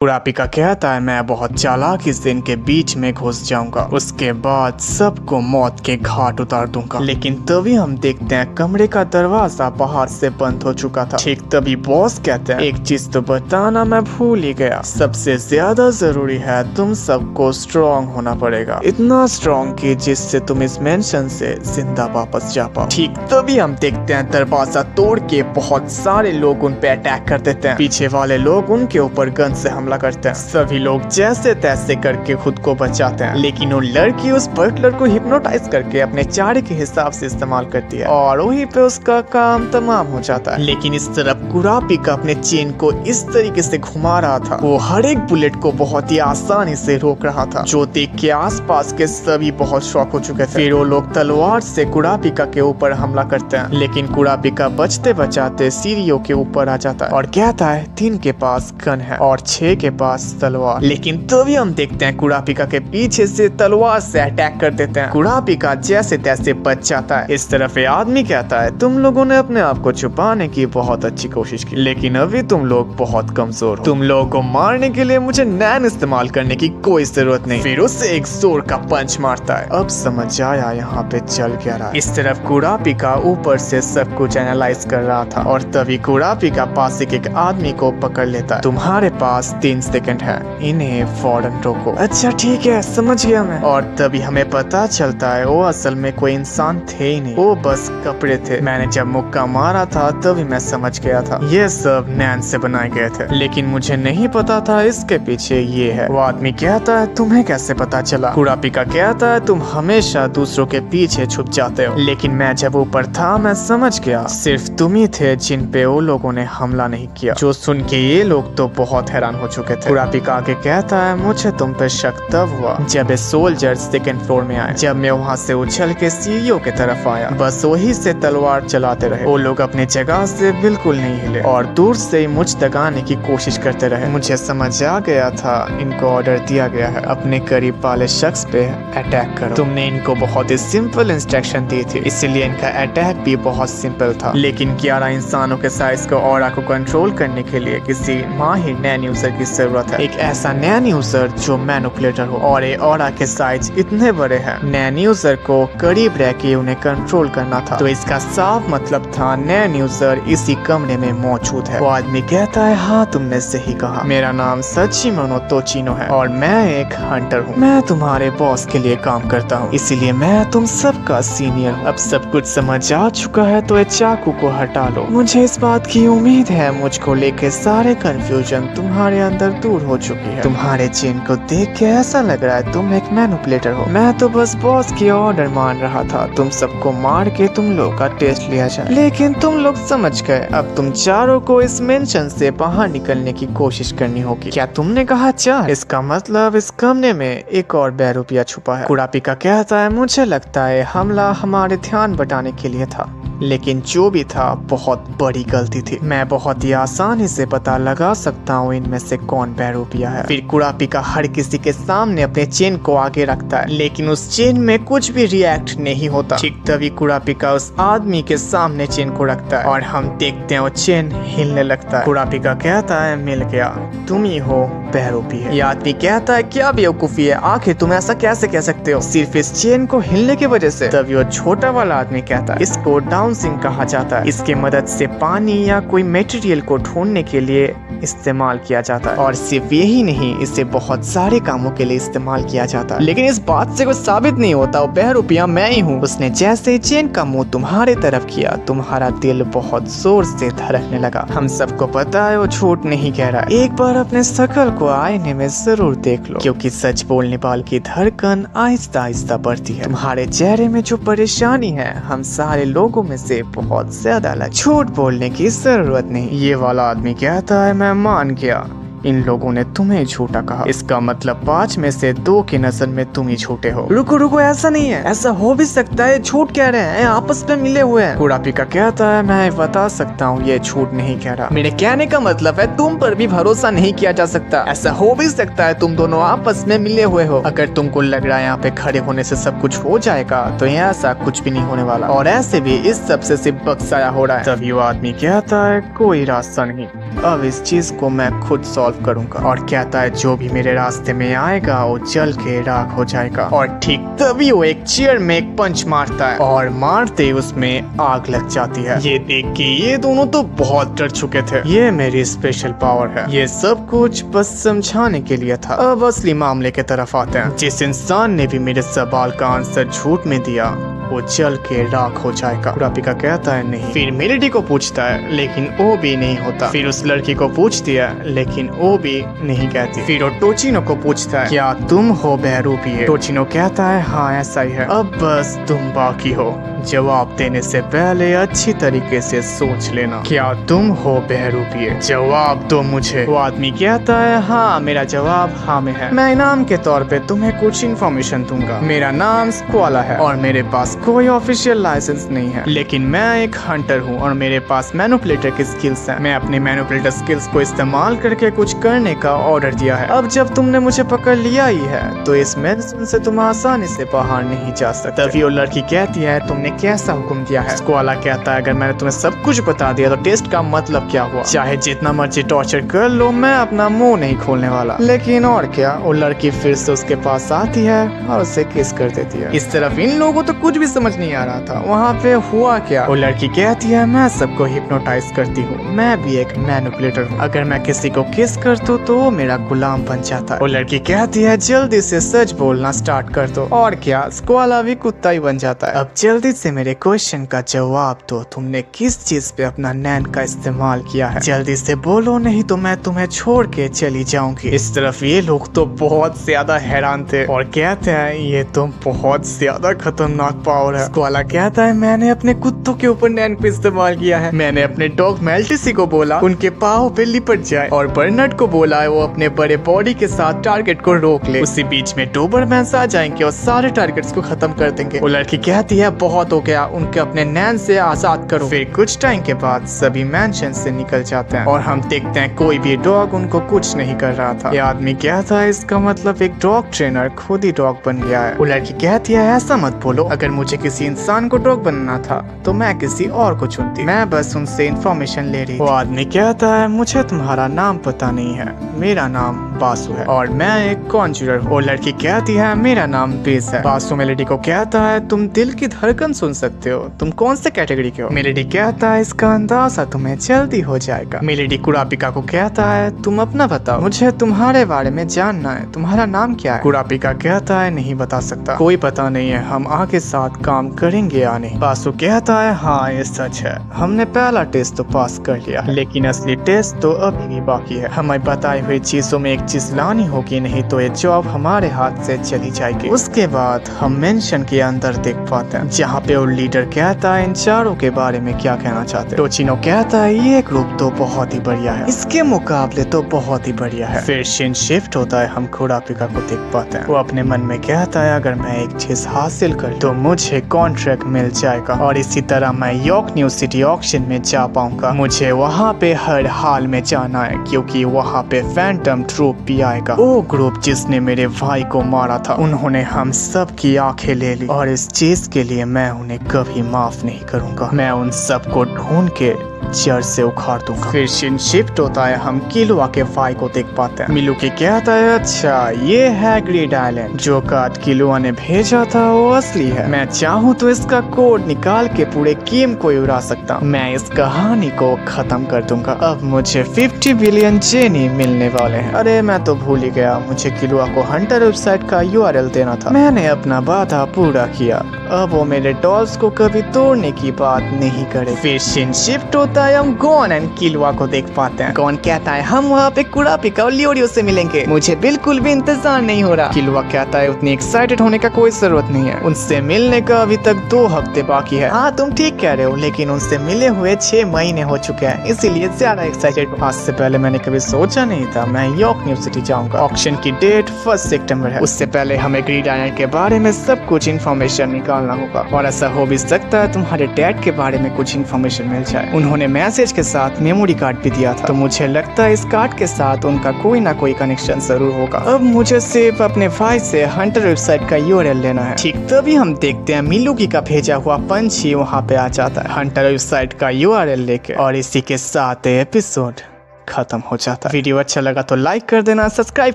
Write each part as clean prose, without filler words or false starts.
कुरापिका कहता है मैं बहुत चालाक इस दिन के बीच में घुस जाऊंगा, उसके बाद सबको मौत के घाट उतार दूंगा। लेकिन तभी हम देखते हैं कमरे का दरवाजा बाहर से बंद हो चुका था। ठीक तभी बॉस कहते हैं एक चीज तो बताना मैं भूल ही गया, सबसे ज्यादा जरूरी है तुम सबको स्ट्रॉन्ग होना पड़ेगा, इतना स्ट्रॉन्ग कि जिससे तुम इस मेंशन से जिंदा वापस जा पाओ। ठीक तभी हम देखते हैं दरवाजा तोड़ के बहुत सारे लोग उन पे अटैक कर देते हैं। पीछे वाले लोग उनके ऊपर गन से हमला करते हैं। सभी लोग जैसे तैसे करके खुद को बचाते हैं, लेकिन वो लड़की उस बटलर को हिप्नोटाइज करके अपने चारे के हिसाब से इस्तेमाल करती है और वहीं पे उसका काम तमाम हो जाता है। लेकिन इस तरफ कुरापिका अपने चेन को इस तरीके से घुमा रहा था, वो हर एक बुलेट को बहुत ही आसानी से रोक रहा था, जो देख के आसपास के सभी बहुत शॉक हो चुके थे। फिर वो लोग तलवार से कुरापिका के ऊपर हमला करते हैं, लेकिन कुरापिका बचते बचाते सीढ़ियों के ऊपर आ जाता है और कहता है 3 के पास गन है और 6 के पास तलवार। लेकिन तभी हम देखते हैं कुरापिका के पीछे से तलवार से अटैक कर देते हैं। कुरापिका जैसे तैसे बच जाता है। इस तरफ ये आदमी कहता है तुम लोगों ने अपने आप को छुपाने की बहुत अच्छी कोशिश की, लेकिन अभी तुम लोग बहुत कमजोर हो, तुम लोगों को मारने के लिए मुझे नैन इस्तेमाल करने की कोई जरूरत नहीं। फिर उससे एक जोर का पंच मारता है। अब समझ आया यहाँ पे चल क्या रहा है। इस तरफ कुरापिका ऊपर से सब कुछ एनालाइज कर रहा था और तभी कुरापिका पास एक आदमी को पकड़ लेता है। तुम्हारे पास 3 सेकंड है, इन्हें फौरन रोको। अच्छा ठीक है, समझ गया मैं। और तभी हमें पता चलता है वो असल में कोई इंसान थे ही नहीं, वो बस कपड़े थे। मैंने जब मुक्का मारा था तभी मैं समझ गया था ये सब नैन से बनाए गए थे, लेकिन मुझे नहीं पता था इसके पीछे ये है। वो आदमी कहता है तुम्हें कैसे पता चला? कुरापिका कहता है तुम हमेशा दूसरों के पीछे छुप जाते हो, लेकिन मैं जब ऊपर था मैं समझ गया सिर्फ तुम ही थे जिन पे वो लोगों ने हमला नहीं किया। जो सुन के ये लोग तो बहुत हैरान हो चुके थे। कुरापिका आगे कहता है मुझे तुम पे शक तब हुआ जब सोल्जर 2nd फ्लोर में आए। जब मैं वहाँ से उछल के सीढ़ियों की तरफ आया, बस वही से तलवार चलाते रहे। वो लोग अपने जगह से बिल्कुल नहीं हिले और दूर से ही मुझ तक आने की कोशिश करते रहे। मुझे समझ आ गया था इनको ऑर्डर दिया गया है अपने करीब वाले शख्स पे अटैक करो। तुमने इनको बहुत ही सिंपल इंस्ट्रक्शन दी थी, इसलिए इनका अटैक भी बहुत सिंपल था। लेकिन 11 इंसानों के साइज को ऑरा को कंट्रोल करने के लिए किसी माहिर नैन यूजर की जरूरत है। एक ऐसा नैन यूजर जो मैनिपुलेटर हो, और ये ऑरा के साइज इतने बड़े हैं, नैन यूजर को करीब रह के उन्हें कंट्रोल करना था। तो इसका साफ मतलब था नैन यूजर इसी कमरे में मौजूद है। वो आदमी कहता है हाँ तुमने सही कहा, मेरा नाम सचिमोनो तोचिनो है और मैं एक हंटर हूँ। मैं तुम्हारे बॉस के लिए काम करता हूँ, इसीलिए मैं तुम सबका सीनियर हूँ। अब सब कुछ समझ आ चुका है तो ये चाकू को हटा लो। मुझे इस बात की उम्मीद है मुझको लेके सारे कंफ्यूजन तुम्हारे अंदर दूर हो चुकी है। तुम्हारे चेन को देख के ऐसा लग रहा है तुम एक मैनिपुलेटर हो। मैं तो बस बॉस की ऑर्डर मान रहा था तुम सबको मार के तुम लोग का टेस्ट लिया जाए, लेकिन तुम लोग समझ गए। अब तुम चारों को इस मेंशन से बाहर निकलने की कोशिश करनी होगी। क्या तुमने कहा 4? इसका मतलब इस कमरे में एक और बहरूपिया छुपा है। कुरापिका कहता है मुझे लगता है हमला हमारे ध्यान बटाने के लिए था, लेकिन जो भी था बहुत बड़ी गलती थी। मैं बहुत ही आसानी से पता लगा सकता हूँ इनमें से कौन बहरूपिया है। फिर कुरापिका हर किसी के सामने अपने चेन को आगे रखता है, लेकिन उस चेन में कुछ भी रिएक्ट नहीं होता। ठीक तभी कुरापिका उस आदमी के सामने चेन को रखता है और हम देखते हैं वो चेन हिलने लगता है। कुरापिका कहता है मिल गया, तुम ही हो बहरूपिया। ये आदमी कहता है क्या बेवकूफी है, आखिर तुम ऐसा कैसे कह सकते हो सिर्फ इस चेन को हिलने की वजह से? तभी वो छोटा वाला आदमी कहता है इसको डाउनसिंग कहा जाता है, इसके मदद से पानी या कोई मटेरियल को ढूंढने के लिए इस्तेमाल किया जाता है, और सिर्फ यही नहीं इसे बहुत सारे कामों के लिए इस्तेमाल किया जाता है। लेकिन इस बात से कुछ साबित नहीं होता, वो बहरूपिया मैं ही हूँ। उसने जैसे ही चेन का मुंह तुम्हारे तरफ किया तुम्हारा दिल बहुत जोर से धड़कने लगा। हम सबको पता है वो झूठ नहीं कह रहा है। एक बार अपने शकल को आईने में जरूर देख लो, क्योंकि सच बोलने वाले की धड़कन आहिस्ता आहिस्ता बढ़ती है। तुम्हारे चेहरे में जो परेशानी है हम सारे लोगों में से बहुत ज्यादा अलग। झूठ बोलने की जरूरत नहीं। ये वाला आदमी कहता है मैं मान गया, इन लोगों ने तुम्हें झूठा कहा, इसका मतलब 5 में से 2 की नजर में तुम ही झूठे हो। रुको रुको, ऐसा नहीं है, ऐसा हो भी सकता है, झूठ कह रहे हैं, आपस में मिले हुए हैं। कुरापिका कहता है मैं बता सकता हूँ ये झूठ नहीं कह रहा। मेरे कहने का मतलब है तुम पर भी भरोसा नहीं किया जा सकता। ऐसा हो भी सकता है तुम दोनों आपस में मिले हुए हो। अगर तुमको लग रहा है यहाँ पे खड़े होने से सब कुछ हो जाएगा तो यहाँ ऐसा कुछ भी नहीं होने वाला, और ऐसे भी इस सब से सिर्फ बक्साया हो रहा है। तभी वो आदमी कहता है कोई रास्ता नहीं, अब इस चीज को मैं खुद सॉल्व सॉल्व करूंगा। और कहता है जो भी मेरे रास्ते में आएगा वो जल के राख हो जाएगा। और ठीक तभी वो एक चेयर में एक पंच मारता है और मारते ही उसमें आग लग जाती है। ये देख के ये दोनों तो बहुत डर चुके थे। ये मेरी स्पेशल पावर है। ये सब कुछ बस समझाने के लिए था। अब असली मामले की तरफ आते हैं। जिस इंसान ने भी मेरे सवाल का आंसर झूठ में दिया वो जल के राख हो जाएगा। कुरापिका कहता है नहीं। फिर मेलेडी को पूछता है लेकिन वो भी नहीं होता। फिर उस लड़की को पूछती है लेकिन वो भी नहीं कहती। फिर वो टोचिनो को पूछता है क्या तुम हो बहरूपी? टोचिनो कहता है हाँ ऐसा ही है। अब बस तुम बाकी हो। जवाब देने से पहले अच्छी तरीके से सोच लेना। क्या तुम हो बहरूपी? जवाब दो मुझे। वो आदमी कहता है हाँ मेरा जवाब हाँ में है। मैं इनाम के तौर पे तुम्हें कुछ इन्फॉर्मेशन दूंगा। मेरा नाम स्क्वाला है और मेरे पास कोई ऑफिशियल लाइसेंस नहीं है, लेकिन मैं एक हंटर हूँ और मेरे पास मैनिपुलेटर की स्किल्स हैं। मैं अपने मैनिपुलेटर स्किल्स को इस्तेमाल करके कुछ करने का ऑर्डर दिया है। अब जब तुमने मुझे पकड़ लिया ही है तो इस मेडिसिन से तुम आसानी से बाहर नहीं जा सकते। तभी वो लड़की कहती है तुमने कैसा हुक्म दिया है? स्क्वाला कहता है अगर मैंने तुम्हें सब कुछ बता दिया तो टेस्ट का मतलब क्या हुआ? चाहे जितना मर्जी टॉर्चर कर लो मैं अपना मुंह नहीं खोलने वाला। लेकिन और क्या, वो लड़की फिर से उसके पास आती है और उसे किस कर देती है। इस तरफ इन लोगों तो कुछ भी समझ नहीं आ रहा था वहाँ पे हुआ क्या। वो लड़की कहती है मैं सबको हिप्नोटाइज करती हूँ, मैं भी एक मैनिपुलेटर हूँ। अगर मैं किसी को किस कर दूं तो वो मेरा गुलाम बन जाता है। वो लड़की कहती है जल्दी से सच बोलना स्टार्ट कर दो। और क्या, स्क्वाला भी कुत्ता ही बन जाता है। अब जल्दी से मेरे क्वेश्चन का जवाब दो, तुमने किस चीज पे अपना नैन का इस्तेमाल किया है? जल्दी से बोलो नहीं तो मैं तुम्हें छोड़ के चली जाऊंगी। इस तरफ ये लोग तो बहुत ज्यादा हैरान थे और कहते हैं ये तो बहुत ज्यादा खतरनाक पावर है। स्क्वाला कहता है मैंने अपने कुत्तों के ऊपर नैन को इस्तेमाल किया है। मैंने अपने डॉग मेल्टिसी को बोला उनके पाँव पे लिपट जाए और बर्नर्ड को बोला है वो अपने बड़े बॉडी के साथ टारगेट को रोक ले। उसी बीच में डोबरमैन्स आ जाएंगे और सारे टारगेट्स को खत्म कर देंगे। वो लड़की कहती है बहुत हो गया, उनके अपने नैन से आजाद करो। फिर कुछ टाइम के बाद सभी मैंशन से निकल जाते हैं और हम देखते हैं कोई भी डॉग उनको कुछ नहीं कर रहा था। ये आदमी कहता है इसका मतलब एक डॉग ट्रेनर खुद ही डॉग बन गया है। वो लड़की कहती है ऐसा मत बोलो, अगर मुझे किसी इंसान को डॉग बनना था तो मैं किसी और को चुनती, मैं बस उनसे इंफॉर्मेशन ले रही। वो आदमी कहता है मुझे तुम्हारा नाम पता नहीं है, मेरा नाम बासु है और मैं एक कॉन्जुरर। वो लड़की कहती है मेरा नाम बेस है। बासु मेलेडी को कहता है तुम दिल की धड़कन सुन सकते हो, तुम कौन से कैटेगरी के हो? मेलेडी कहता है इसका अंदाजा तुम्हें जल्दी हो जाएगा। मेलेडी कुरापिका को कहता है तुम अपना बताओ, मुझे तुम्हारे बारे में जानना है, तुम्हारा नाम क्या है? कुरापिका कहता है नहीं बता सकता, कोई पता नहीं है, हम आगे साथ काम करेंगे या नहीं? बासु कहता है हाँ ये सच है, हमने पहला टेस्ट तो पास कर लिया है लेकिन असली टेस्ट तो अभी भी बाकी है। हमें बताई हुई चीजों में एक चीज लानी होगी, नहीं तो ये जॉब हमारे हाथ से चली जाएगी। उसके बाद हम मेंशन के अंदर देख पाते हैं जहाँ पे वो लीडर कहता है इन चारों के बारे में क्या कहना चाहते हैं। टोचिनो कहता है ये ग्रुप तो बहुत ही बढ़िया है, इसके मुकाबले तो बहुत ही बढ़िया है। फिर सीन शिफ्ट होता है, हम कुरापिका को देख पाते हैं। वो अपने मन में कहता है अगर मैं एक चीज हासिल कर तो मुझे कॉन्ट्रैक्ट मिल जाएगा और इसी तरह मैं यॉर्क न्यू सिटी ऑक्शन में जा पाऊंगा। मुझे वहाँ पे हर हाल में जाना है क्योंकि वहाँ पे फैंटम ट्रूप भी आएगा। वो ग्रुप जिसने मेरे भाई को मारा था उन्होंने हम सब की आंखें ले ली और इस चीज के लिए मैं उन्हें कभी माफ नहीं करूंगा। मैं उन सबको ढूंढ के जड़ से उखाड़ दूंगा। फिर सीन शिफ्ट होता है, हम किलुआ के भाई को देख पाते हैं। मिलुकी कहता है अच्छा ये है ग्रीड आइलैंड, जो कार्ड किलुआ ने भेजा था वो असली है। मैं चाहूँ तो इसका कोड निकाल के पूरे गेम को उड़ा सकता हूँ। मैं इस कहानी को खत्म कर दूंगा। अब मुझे 50 बिलियन जेनी मिलने वाले हैं। अरे मैं तो भूल ही गया, मुझे किलुआ को हंटर वेबसाइट का URL देना था। मैंने अपना वादा पूरा किया, अब वो मेरे डॉल्स को कभी तोड़ने की बात नहीं करे। फिर सीन शिफ्ट होता है, हम गॉन एंड किलुआ को देख पाते हैं। गॉन कहता है हम वहाँ पे कुरापिका और लियोरियो से मिलेंगे, मुझे बिल्कुल भी इंतजार नहीं हो रहा। किलुआ कहता है उतनी एक्साइटेड होने का कोई जरूरत नहीं है, उनसे मिलने का अभी तक 2 हफ्ते बाकी है। हाँ तुम ठीक कह रहे हो, लेकिन उनसे मिले हुए 6 महीने हो चुके हैं, इसीलिए ज्यादा एक्साइटेड। आज से पहले मैंने कभी सोचा नहीं था मैं यॉर्क न्यू सिटी जाऊंगा। ऑक्शन की डेट 1 सितंबर है, उससे पहले हमें ग्रीड आइलैंड के बारे में सब कुछ इन्फॉर्मेशन निकालना होगा और ऐसा हो भी सकता है तुम्हारे डैड के बारे में कुछ इन्फॉर्मेशन मिल जाए। उन्होंने मैसेज के साथ मेमोरी कार्ड भी दिया था, तो मुझे लगता है इस कार्ड के साथ उनका कोई ना कोई कनेक्शन जरूर होगा। अब मुझे सिर्फ अपने भाई से हंटर वेबसाइट का URL लेना है। ठीक तभी हम देखते हैं मिलुकी का भेजा हुआ पंछी वहाँ पे आ जाता है हंटर वेबसाइट का URL लेके और इसी के साथ एपिसोड खत्म हो जाता। वीडियो अच्छा लगा तो लाइक कर देना, सब्सक्राइब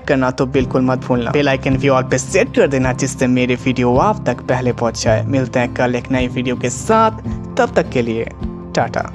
करना तो बिल्कुल मत भूलना, बेल आइकन भी ऑल पे सेट कर देना जिससे मेरे वीडियो आप तक पहले पहुंच जाए। मिलते हैं कल एक नई वीडियो के साथ, तब तक के लिए टाटा।